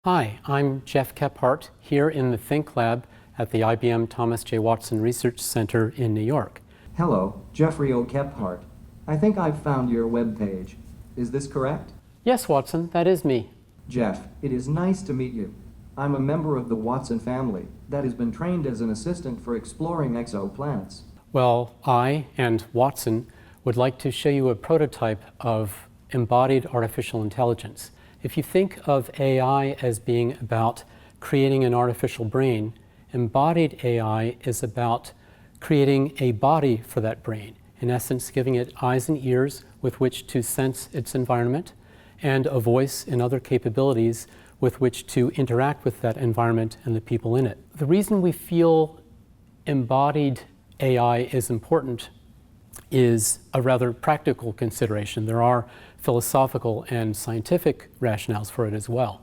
Hi, I'm Jeff Kephart here in the Think Lab at the IBM Thomas J. Watson Research Center in New York. Hello, Jeffrey O. Kephart. I think I've found your webpage. Is this correct? Yes, Watson, that is me. Jeff, it is nice to meet you. I'm a member of the Watson family that has been trained as an assistant for exploring exoplanets. Well, I and Watson would like to show you a prototype of embodied artificial intelligence. If you think of AI as being about creating an artificial brain, embodied AI is about creating a body for that brain. In essence, giving it eyes and ears with which to sense its environment, and a voice and other capabilities with which to interact with that environment and the people in it. The reason we feel embodied AI is important is a rather practical consideration. There are philosophical and scientific rationales for it as well.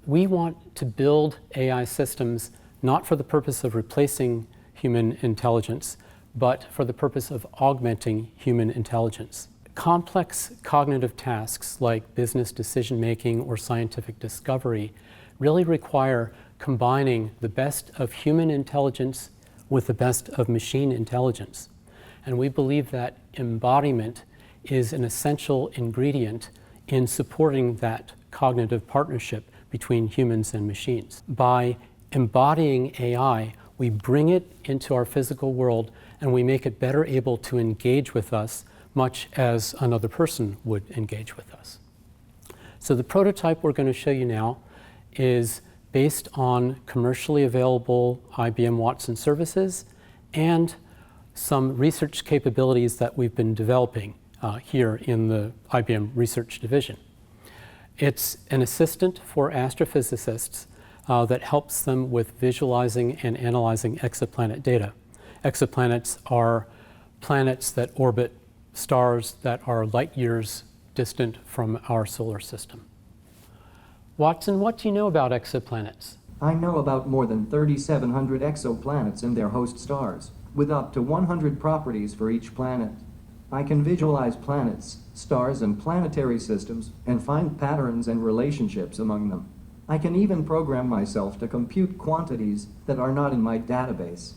We want to build AI systems not for the purpose of replacing human intelligence, but for the purpose of augmenting human intelligence. Complex cognitive tasks like business decision-making or scientific discovery really require combining the best of human intelligence with the best of machine intelligence. And we believe that embodiment is an essential ingredient in supporting that cognitive partnership between humans and machines. By embodying AI, we bring it into our physical world and we make it better able to engage with us much as another person would engage with us. So the prototype we're going to show you now is based on commercially available IBM Watson services and some research capabilities that we've been developing here in the IBM Research Division. It's an assistant for astrophysicists that helps them with visualizing and analyzing exoplanet data. Exoplanets are planets that orbit stars that are light years distant from our solar system. Watson, what do you know about exoplanets? I know about more than 3,700 exoplanets and their host stars, with up to 100 properties for each planet. I can visualize planets, stars, and planetary systems and find patterns and relationships among them. I can even program myself to compute quantities that are not in my database.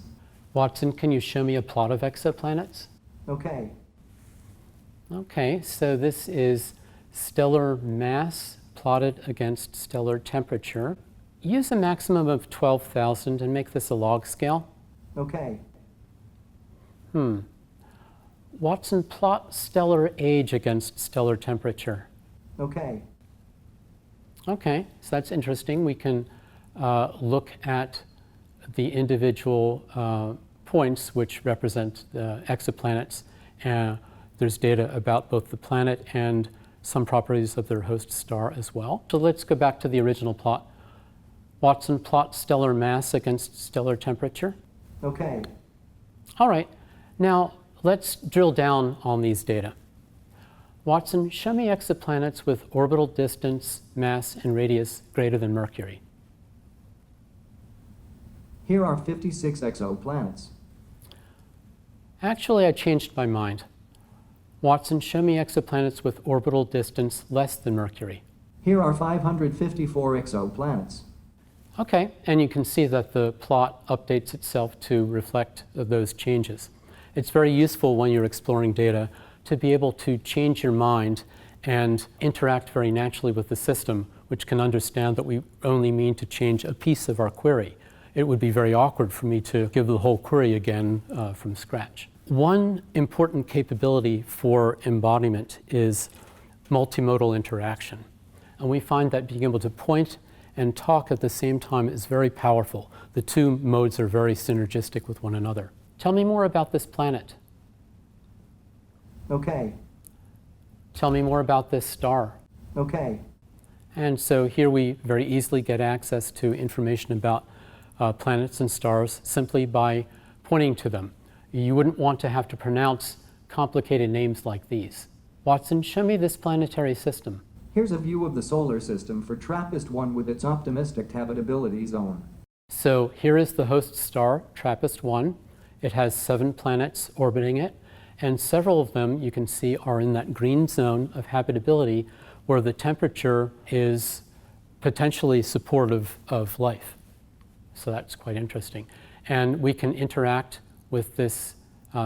Watson, can you show me a plot of exoplanets? Okay. Okay, so this is stellar mass plotted against stellar temperature. Use a maximum of 12,000 and make this a log scale. Okay. Watson, plot stellar age against stellar temperature. Okay. Okay, so that's interesting. We can look at the individual points which represent the exoplanets. There's data about both the planet and some properties of their host star as well. So let's go back to the original plot. Watson, plot stellar mass against stellar temperature. Okay. All right, now let's drill down on these data. Watson, show me exoplanets with orbital distance, mass, and radius greater than Mercury. Here are 56 exoplanets. Actually, I changed my mind. Watson, show me exoplanets with orbital distance less than Mercury. Here are 554 exoplanets. Okay, and you can see that the plot updates itself to reflect those changes. It's very useful when you're exploring data to be able to change your mind and interact very naturally with the system, which can understand that we only mean to change a piece of our query. It would be very awkward for me to give the whole query again from scratch. One important capability for embodiment is multimodal interaction. And we find that being able to point and talk at the same time is very powerful. The two modes are very synergistic with one another. Tell me more about this planet. Okay. Tell me more about this star. Okay. And so here we very easily get access to information about planets and stars simply by pointing to them. You wouldn't want to have to pronounce complicated names like these. Watson, show me this planetary system. Here's a view of the solar system for TRAPPIST-1 with its optimistic habitability zone. So here is the host star, TRAPPIST-1. It has 7 planets orbiting it, and several of them you can see are in that green zone of habitability where the temperature is potentially supportive of life. So that's quite interesting. And we can interact with this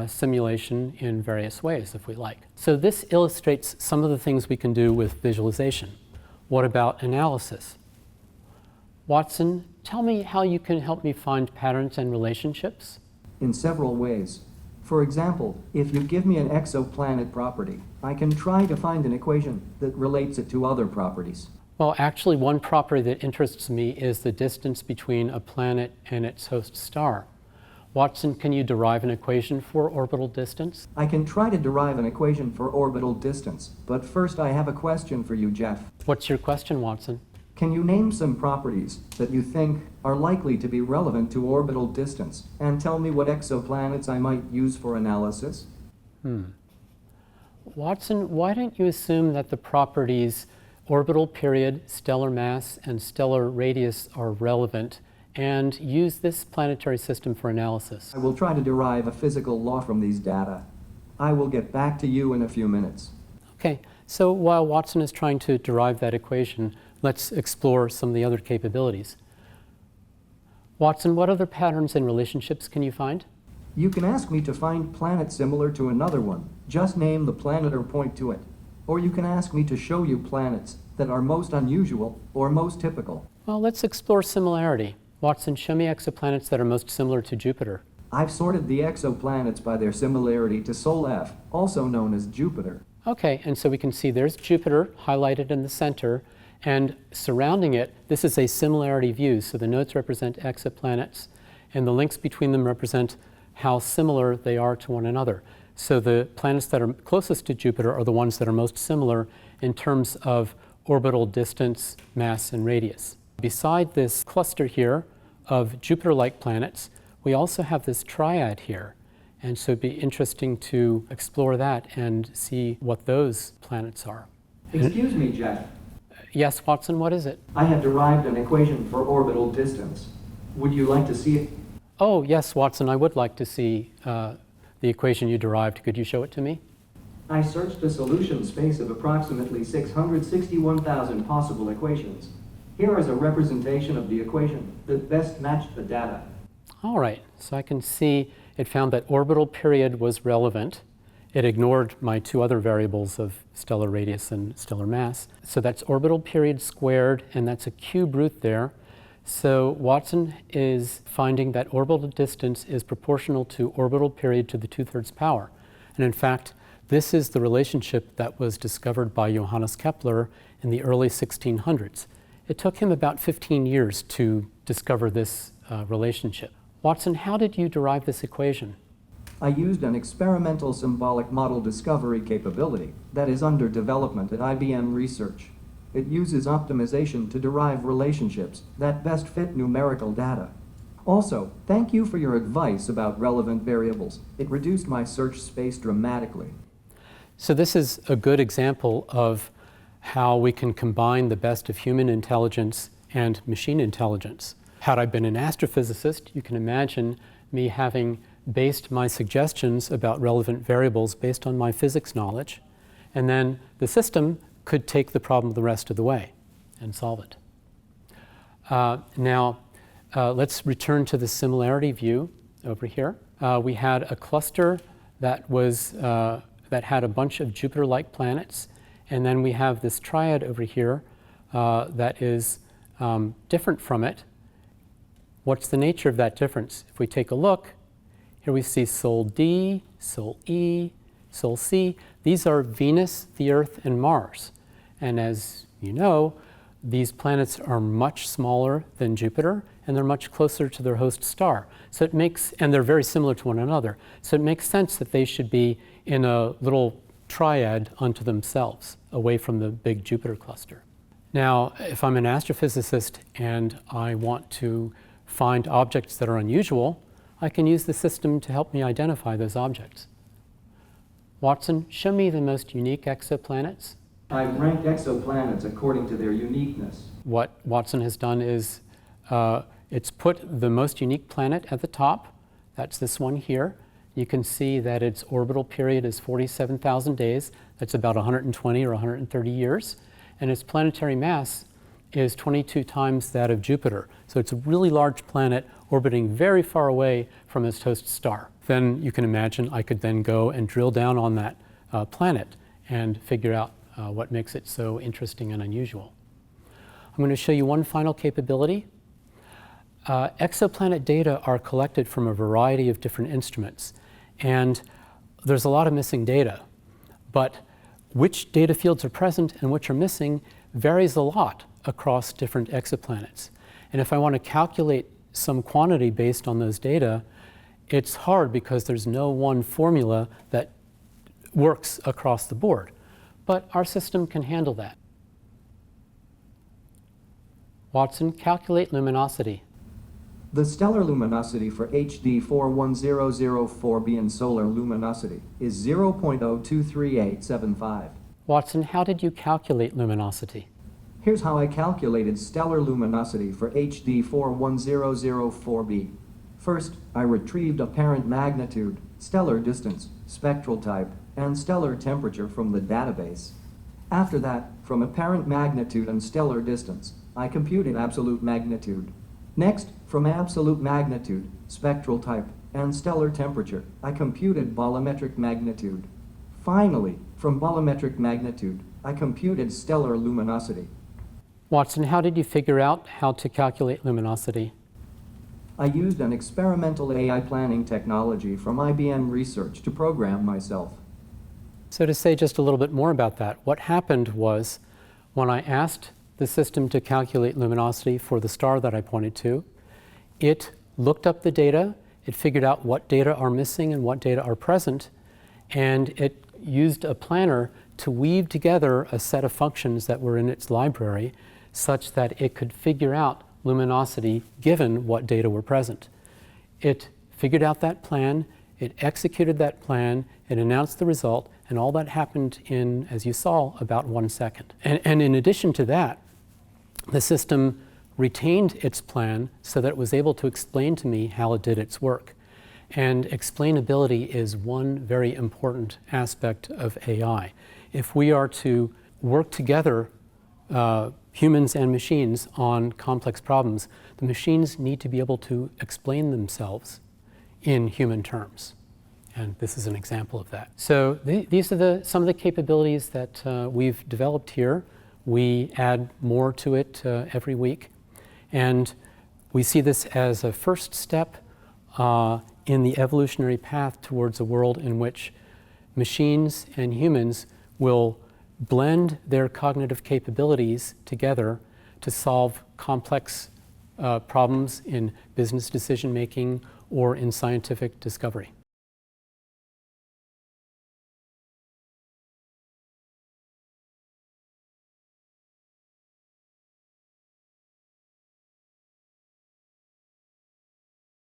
simulation in various ways if we like. So this illustrates some of the things we can do with visualization. What about analysis? Watson, tell me how you can help me find patterns and relationships. In several ways. For example, if you give me an exoplanet property, I can try to find an equation that relates it to other properties. Well, actually, one property that interests me is the distance between a planet and its host star. Watson, can you derive an equation for orbital distance? I can try to derive an equation for orbital distance, but first I have a question for you, Jeff. What's your question, Watson? Can you name some properties that you think are likely to be relevant to orbital distance, and tell me what exoplanets I might use for analysis? Watson, why don't you assume that the properties orbital period, stellar mass, and stellar radius are relevant, and use this planetary system for analysis? I will try to derive a physical law from these data. I will get back to you in a few minutes. Okay, so while Watson is trying to derive that equation, let's explore some of the other capabilities. Watson, what other patterns and relationships can you find? You can ask me to find planets similar to another one. Just name the planet or point to it. Or you can ask me to show you planets that are most unusual or most typical. Well, let's explore similarity. Watson, show me exoplanets that are most similar to Jupiter. I've sorted the exoplanets by their similarity to Sol F, also known as Jupiter. Okay, and so we can see there's Jupiter highlighted in the center, and surrounding it, this is a similarity view. So the nodes represent exoplanets, and the links between them represent how similar they are to one another. So the planets that are closest to Jupiter are the ones that are most similar in terms of orbital distance, mass, and radius. Beside this cluster here of Jupiter-like planets, we also have this triad here. And so it'd be interesting to explore that and see what those planets are. Excuse me, Jeff. Yes, Watson, what is it? I have derived an equation for orbital distance. Would you like to see it? Oh, yes, Watson, I would like to see the equation you derived. Could you show it to me? I searched a solution space of approximately 661,000 possible equations. Here is a representation of the equation that best matched the data. All right, so I can see it found that orbital period was relevant. It ignored my two other variables of stellar radius and stellar mass. So that's orbital period squared, and that's a cube root there. So Watson is finding that orbital distance is proportional to orbital period to the 2/3 power. And in fact, this is the relationship that was discovered by Johannes Kepler in the early 1600s. It took him about 15 years to discover this relationship. Watson, how did you derive this equation? I used an experimental symbolic model discovery capability that is under development at IBM Research. It uses optimization to derive relationships that best fit numerical data. Also, thank you for your advice about relevant variables. It reduced my search space dramatically. So this is a good example of how we can combine the best of human intelligence and machine intelligence. Had I been an astrophysicist, you can imagine me having based my suggestions about relevant variables based on my physics knowledge, and then the system could take the problem the rest of the way and solve it. Now, let's return to the similarity view over here. We had a cluster that had a bunch of Jupiter-like planets, and then we have this triad over here that is different from it. What's the nature of that difference? If we take a look, here we see Sol D, Sol E, Sol C. These are Venus, the Earth, and Mars. And as you know, these planets are much smaller than Jupiter, and they're much closer to their host star. So it makes, and they're very similar to one another. So it makes sense that they should be in a little triad unto themselves, away from the big Jupiter cluster. Now, if I'm an astrophysicist and I want to find objects that are unusual, I can use the system to help me identify those objects. Watson, show me the most unique exoplanets. I've ranked exoplanets according to their uniqueness. What Watson has done is it's put the most unique planet at the top. That's this one here. You can see that its orbital period is 47,000 days. That's about 120 or 130 years. And its planetary mass is 22 times that of Jupiter. So it's a really large planet orbiting very far away from its host star. Then you can imagine I could then go and drill down on that planet and figure out what makes it so interesting and unusual. I'm going to show you one final capability. Exoplanet data are collected from a variety of different instruments, and there's a lot of missing data. But which data fields are present and which are missing varies a lot across different exoplanets. And if I want to calculate some quantity based on those data, it's hard because there's no one formula that works across the board. But our system can handle that. Watson, calculate luminosity. The stellar luminosity for HD 41004b in solar luminosity is 0.023875. Watson, how did you calculate luminosity? Here's how I calculated stellar luminosity for HD 41004b. First, I retrieved apparent magnitude, stellar distance, spectral type, and stellar temperature from the database. After that, from apparent magnitude and stellar distance, I computed absolute magnitude. Next, from absolute magnitude, spectral type, and stellar temperature, I computed bolometric magnitude. Finally, from bolometric magnitude, I computed stellar luminosity. Watson, how did you figure out how to calculate luminosity? I used an experimental AI planning technology from IBM Research to program myself. So to say just a little bit more about that, what happened was when I asked the system to calculate luminosity for the star that I pointed to, it looked up the data, it figured out what data are missing and what data are present, and it used a planner to weave together a set of functions that were in its library such that it could figure out luminosity given what data were present. It figured out that plan, it executed that plan, it announced the result, and all that happened in, as you saw, about 1 second. And in addition to that, the system retained its plan so that it was able to explain to me how it did its work. And explainability is one very important aspect of AI. If we are to work together, humans and machines, on complex problems, the machines need to be able to explain themselves in human terms. And this is an example of that. So these are some of the capabilities that we've developed here. We add more to it every week. And we see this as a first step in the evolutionary path towards a world in which machines and humans will blend their cognitive capabilities together to solve complex problems in business decision making or in scientific discovery.